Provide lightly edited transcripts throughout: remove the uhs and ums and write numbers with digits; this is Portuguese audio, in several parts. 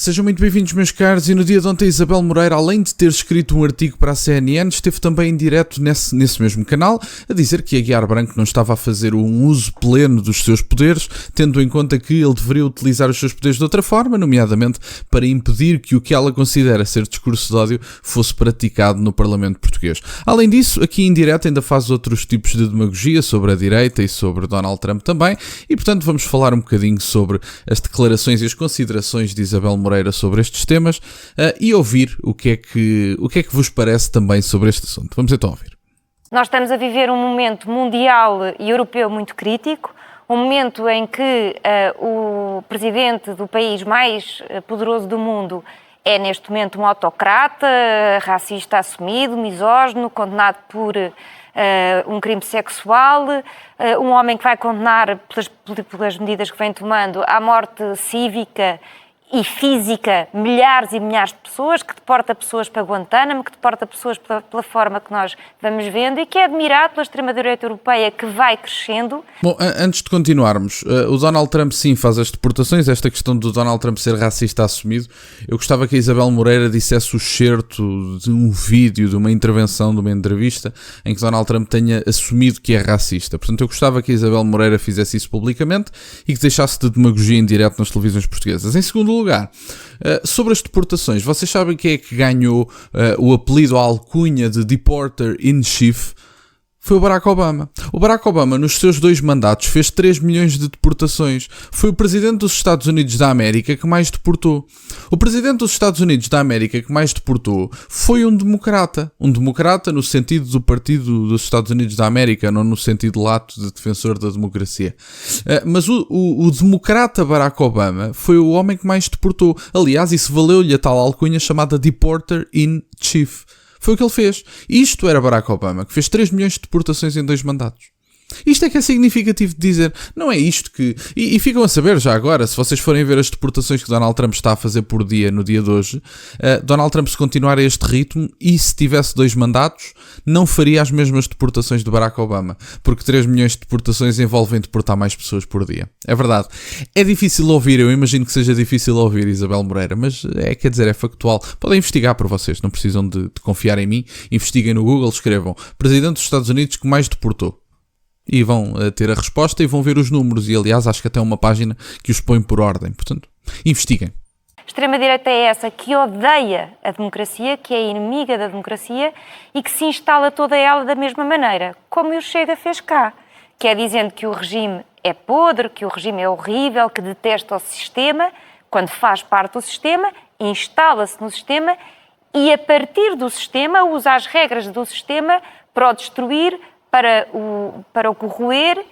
Sejam muito bem-vindos, meus caros, e no dia de ontem Isabel Moreira, além de ter escrito um artigo para a CNN, esteve também em direto nesse mesmo canal a dizer que Aguiar Branco não estava a fazer um uso pleno dos seus poderes, tendo em conta que ele deveria utilizar os seus poderes de outra forma, nomeadamente para impedir que o que ela considera ser discurso de ódio fosse praticado no Parlamento português. Além disso, aqui em direto ainda faz outros tipos de demagogia sobre a direita e sobre Donald Trump também, e portanto vamos falar um bocadinho sobre as declarações e as considerações de Isabel Moreira sobre estes temas e ouvir o que é que vos parece também sobre este assunto. Vamos então ouvir. Nós estamos a viver um momento mundial e europeu muito crítico, um momento em que o presidente do país mais poderoso do mundo é neste momento um autocrata, racista assumido, misógino, condenado por um crime sexual, um homem que vai condenar pelas medidas que vem tomando à morte cívica e física, milhares e milhares de pessoas, que deporta pessoas para Guantánamo, que deporta pessoas pela forma que nós vamos vendo e que é admirado pela extrema-direita europeia que vai crescendo. Bom, antes de continuarmos, o Donald Trump sim faz as deportações, esta questão do Donald Trump ser racista assumido, eu gostava que a Isabel Moreira dissesse o excerto de um vídeo, de uma intervenção, de uma entrevista, em que Donald Trump tenha assumido que é racista. Portanto, eu gostava que a Isabel Moreira fizesse isso publicamente e que deixasse de demagogia em direto nas televisões portuguesas. Em segundo lugar, sobre as deportações, vocês sabem quem é que ganhou o apelido, a alcunha de Deporter in Chief? Foi o Barack Obama. O Barack Obama, nos seus 2 mandatos, fez 3 milhões de deportações. Foi o presidente dos Estados Unidos da América que mais deportou. O presidente dos Estados Unidos da América que mais deportou foi um democrata. Um democrata no sentido do Partido dos Estados Unidos da América, não no sentido lato de defensor da democracia. Mas o democrata Barack Obama foi o homem que mais deportou. Aliás, isso valeu-lhe a tal alcunha chamada Deporter in Chief. Foi o que ele fez. Isto era Barack Obama, que fez 3 milhões de deportações em 2 mandatos. Isto é que é significativo de dizer. Não é isto que... E ficam a saber já agora, se vocês forem ver as deportações que Donald Trump está a fazer por dia, no dia de hoje, Donald Trump, se continuar a este ritmo, e se tivesse 2 mandatos, não faria as mesmas deportações de Barack Obama. Porque 3 milhões de deportações envolvem deportar mais pessoas por dia. É verdade. É difícil ouvir, eu imagino que seja difícil ouvir, Isabel Moreira, mas quer dizer, é factual. Podem investigar por vocês, não precisam de confiar em mim. Investiguem no Google, escrevam Presidente dos Estados Unidos que mais deportou. E vão ter a resposta e vão ver os números. E, aliás, acho que até uma página que os põe por ordem. Portanto, investiguem. A extrema-direita é essa que odeia a democracia, que é inimiga da democracia e que se instala toda ela da mesma maneira, como o Chega fez cá, que é dizendo que o regime é podre, que o regime é horrível, que detesta o sistema, quando faz parte do sistema, instala-se no sistema e, a partir do sistema, usa as regras do sistema para o destruir, para o corroer.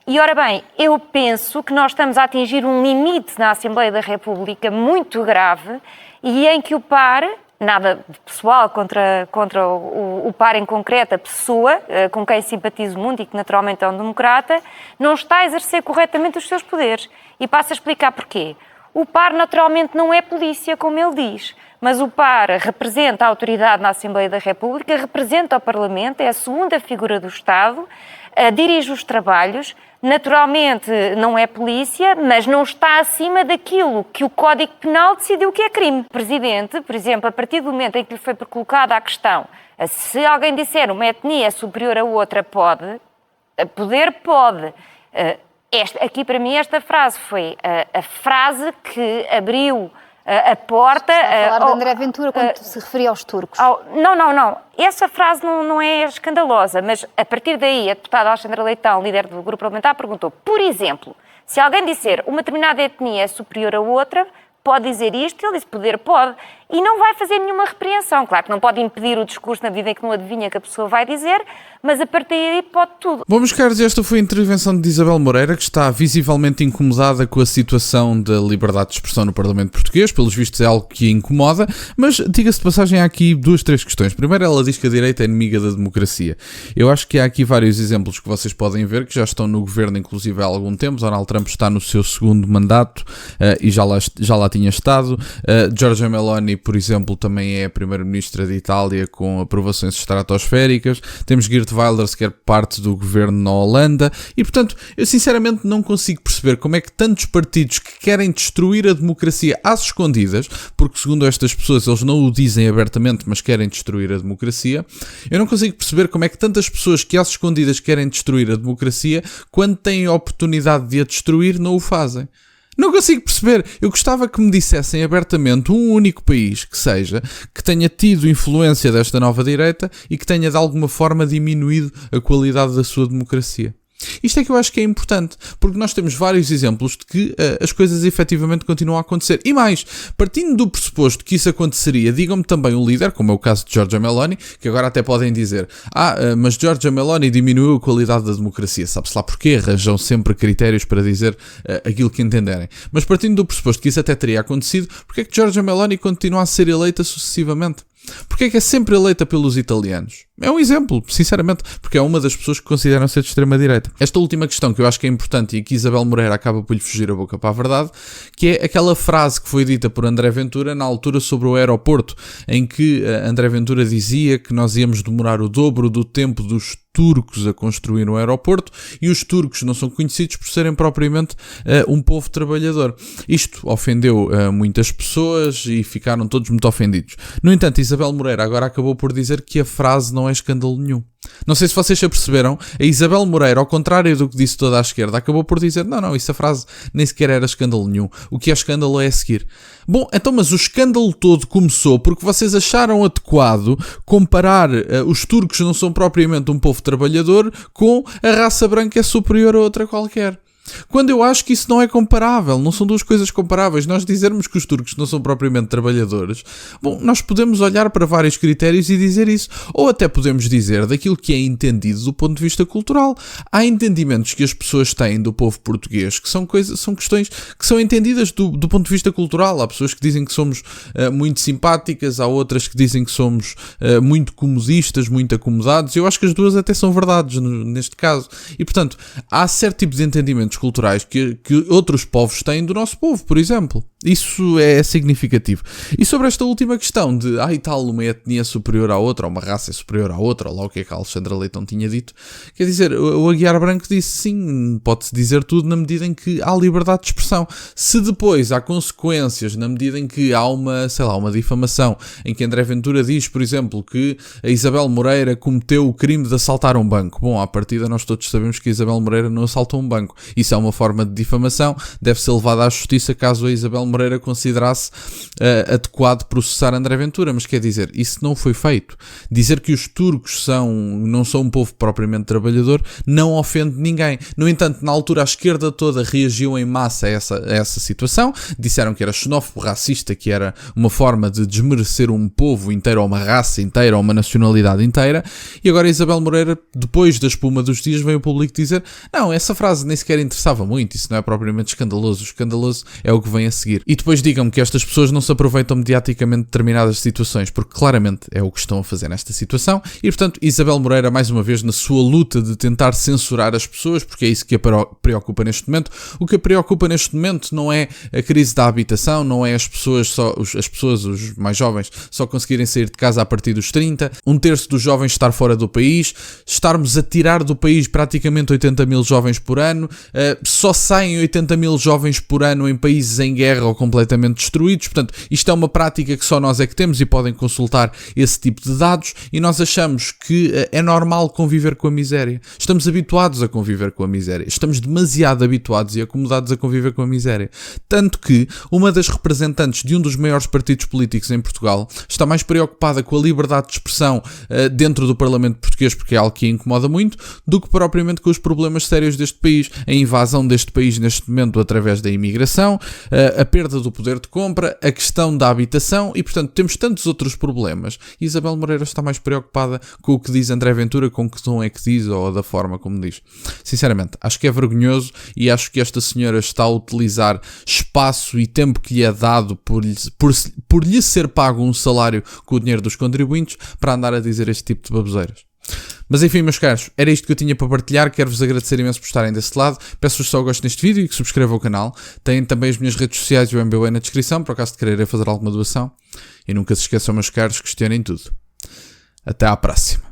E, ora bem, eu penso que nós estamos a atingir um limite na Assembleia da República muito grave e em que o par, nada de pessoal contra o par em concreto, a pessoa com quem simpatizo muito e que naturalmente é um democrata, não está a exercer corretamente os seus poderes. E passo a explicar porquê. O par naturalmente não é polícia, como ele diz, mas o par representa a autoridade na Assembleia da República, representa o Parlamento, é a segunda figura do Estado, dirige os trabalhos, naturalmente não é polícia, mas não está acima daquilo que o Código Penal decidiu que é crime. O Presidente, por exemplo, a partir do momento em que lhe foi colocada a questão, se alguém disser uma etnia é superior a outra, pode. Aqui para mim esta frase foi a frase que abriu a porta... Está a falar de André Ventura quando se referia aos turcos. Não. Essa frase não é escandalosa, mas a partir daí a deputada Alexandra Leitão, líder do grupo parlamentar, perguntou, por exemplo, se alguém disser uma determinada etnia é superior a outra, pode dizer isto? Ele disse, poder pode. E não vai fazer nenhuma repreensão. Claro que não pode impedir o discurso na medida em que não adivinha que a pessoa vai dizer, mas a partir daí pode tudo. Bom, meus caros, esta foi a intervenção de Isabel Moreira, que está visivelmente incomodada com a situação da liberdade de expressão no Parlamento português. Pelos vistos é algo que a incomoda, mas diga-se de passagem, há aqui 3 questões. Primeiro, ela diz que a direita é inimiga da democracia. Eu acho que há aqui vários exemplos que vocês podem ver, que já estão no governo, inclusive há algum tempo. Donald Trump está no seu 2º mandato e já lá tinha estado. Giorgia Meloni por exemplo, também é a primeira-ministra de Itália com aprovações estratosféricas. Temos Geert Wilders, que é parte do governo na Holanda. E, portanto, eu sinceramente não consigo perceber como é que tantos partidos que querem destruir a democracia às escondidas, porque segundo estas pessoas eles não o dizem abertamente, mas querem destruir a democracia, eu não consigo perceber como é que tantas pessoas que às escondidas querem destruir a democracia, quando têm a oportunidade de a destruir, não o fazem. Não consigo perceber. Eu gostava que me dissessem abertamente um único país que tenha tido influência desta nova direita e que tenha de alguma forma diminuído a qualidade da sua democracia. Isto é que eu acho que é importante, porque nós temos vários exemplos de que as coisas efetivamente continuam a acontecer. E mais, partindo do pressuposto que isso aconteceria, digam-me também um líder, como é o caso de Giorgia Meloni, que agora até podem dizer mas Giorgia Meloni diminuiu a qualidade da democracia. Sabe-se lá porquê? Arranjam sempre critérios para dizer aquilo que entenderem. Mas partindo do pressuposto que isso até teria acontecido, porque é que Giorgia Meloni continua a ser eleita sucessivamente? Porque é que é sempre eleita pelos italianos? É um exemplo, sinceramente, porque é uma das pessoas que consideram ser de extrema-direita. Esta última questão que eu acho que é importante e que Isabel Moreira acaba por lhe fugir a boca para a verdade, que é aquela frase que foi dita por André Ventura na altura sobre o aeroporto, em que André Ventura dizia que nós íamos demorar o dobro do tempo dos turcos a construir um aeroporto, e os turcos não são conhecidos por serem propriamente um povo trabalhador. Isto ofendeu muitas pessoas e ficaram todos muito ofendidos. No entanto, Isabel Moreira agora acabou por dizer que a frase não é escândalo nenhum. Não sei se vocês já perceberam, a Isabel Moreira, ao contrário do que disse toda a esquerda, acabou por dizer, não, essa frase nem sequer era escândalo nenhum. O que é escândalo é a seguir. Bom, então, mas o escândalo todo começou porque vocês acharam adequado comparar os turcos não são propriamente um povo trabalhador com a raça branca é superior a outra qualquer. Quando eu acho que isso não é comparável, não são duas coisas comparáveis. Nós dizermos que os turcos não são propriamente trabalhadores, bom, nós podemos olhar para vários critérios e dizer isso, ou até podemos dizer daquilo que é entendido do ponto de vista cultural. Há entendimentos que as pessoas têm do povo português que são questões que são entendidas do ponto de vista cultural. Há pessoas que dizem que somos muito simpáticas, há outras que dizem que somos muito comodistas, muito acomodados. Eu acho que as duas até são verdades neste caso. E, portanto, há certo tipo de entendimentos culturais que outros povos têm do nosso povo, por exemplo. Isso é significativo. E sobre esta última questão de e tal, uma etnia superior à outra, ou uma raça superior à outra, ou lá o que é que a Alexandra Leitão tinha dito, quer dizer, o Aguiar Branco disse sim, pode-se dizer tudo na medida em que há liberdade de expressão. Se depois há consequências, na medida em que há uma difamação, em que André Ventura diz, por exemplo, que a Isabel Moreira cometeu o crime de assaltar um banco. Bom, à partida nós todos sabemos que a Isabel Moreira não assaltou um banco. Isso é uma forma de difamação, deve ser levada à justiça caso a Isabel Moreira considerasse adequado processar André Ventura, mas quer dizer, isso não foi feito. Dizer que os turcos não são um povo propriamente trabalhador não ofende ninguém. No entanto, na altura a esquerda toda reagiu em massa a essa situação, disseram que era xenófobo, racista, que era uma forma de desmerecer um povo inteiro, ou uma raça inteira, ou uma nacionalidade inteira, e agora Isabel Moreira, depois da espuma dos dias, veio ao público dizer, não, essa frase nem sequer interessava muito, isso não é propriamente escandaloso, o escandaloso é o que vem a seguir. E depois digam-me que estas pessoas não se aproveitam mediaticamente de determinadas situações, porque claramente é o que estão a fazer nesta situação, e portanto Isabel Moreira, mais uma vez, na sua luta de tentar censurar as pessoas, porque é isso que a preocupa neste momento. O que a preocupa neste momento não é a crise da habitação, não é as pessoas, os mais jovens, só conseguirem sair de casa a partir dos 30, um terço dos jovens estar fora do país, estarmos a tirar do país praticamente 80 mil jovens por ano, só saem 80 mil jovens por ano em países em guerra ou completamente destruídos. Portanto, isto é uma prática que só nós é que temos e podem consultar esse tipo de dados, e nós achamos que é normal conviver com a miséria. Estamos habituados a conviver com a miséria. Estamos demasiado habituados e acomodados a conviver com a miséria. Tanto que uma das representantes de um dos maiores partidos políticos em Portugal está mais preocupada com a liberdade de expressão dentro do Parlamento português, porque é algo que a incomoda muito, do que propriamente com os problemas sérios deste país. A invasão deste país neste momento através da imigração, a perda do poder de compra, a questão da habitação, e portanto temos tantos outros problemas. E Isabel Moreira está mais preocupada com o que diz André Ventura, com que tom é que diz ou da forma como diz. Sinceramente, acho que é vergonhoso, e acho que esta senhora está a utilizar espaço e tempo que lhe é dado por lhe ser pago um salário com o dinheiro dos contribuintes para andar a dizer este tipo de baboseiras. Mas enfim, meus caros, era isto que eu tinha para partilhar. Quero-vos agradecer imenso por estarem desse lado. Peço-vos só o gosto neste vídeo e que subscrevam o canal. Têm também as minhas redes sociais e o MBWay na descrição, por acaso de quererem fazer alguma doação. E nunca se esqueçam, meus caros, questionem tudo. Até à próxima.